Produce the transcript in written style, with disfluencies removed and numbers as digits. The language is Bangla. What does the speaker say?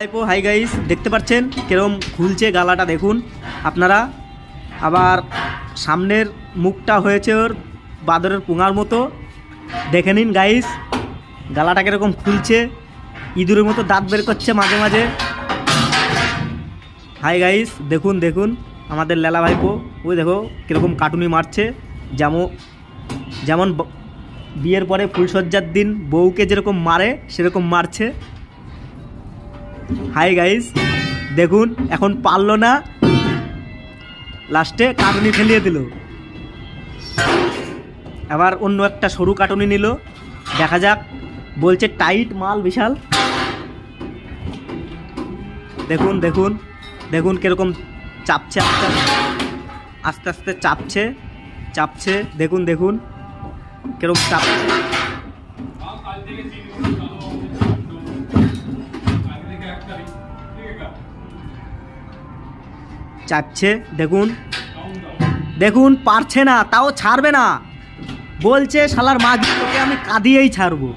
হাই গাইস, দেখতে পাচ্ছেন কিরকম খুলছে গালাটা, দেখুন আপনারা। আবার সামনের মুখটা হয়েছে ওর বাদরের পুঙার মতো, দেখে নিন গাইস। গালাটা কিরকম খুলছে, ইঁদুরের মতো দাঁত বের করছে মাঝে মাঝে। হাই গাইস, দেখুন দেখুন আমাদের লেলা ভাইপো, ওই দেখো কীরকম কাটুনি মারছে। যেমন বিয়ের পরে ফুলসজ্জার দিন বউকে যেরকম মারে সেরকম মারছে। হাই গাইস, দেখুন এখন পারলো না, লাস্টে কাটুনি ফেলিয়ে দিল। আবার অন্য একটা সরু কাটুনি নিল, দেখা যাক। বলছে টাইট মাল বিশাল। দেখুন দেখুন দেখুন কিরকম চাপছে, আস্তে আস্তে চাপছে চাপছে। দেখুন দেখুন কিরকম চাপছে। চাপছে দেখুন দেখুন, পারছে না, তাও ছাড়বে না। বলছে শালার মাছ তোকে আমি কাঁদিয়েই ছাড়বো।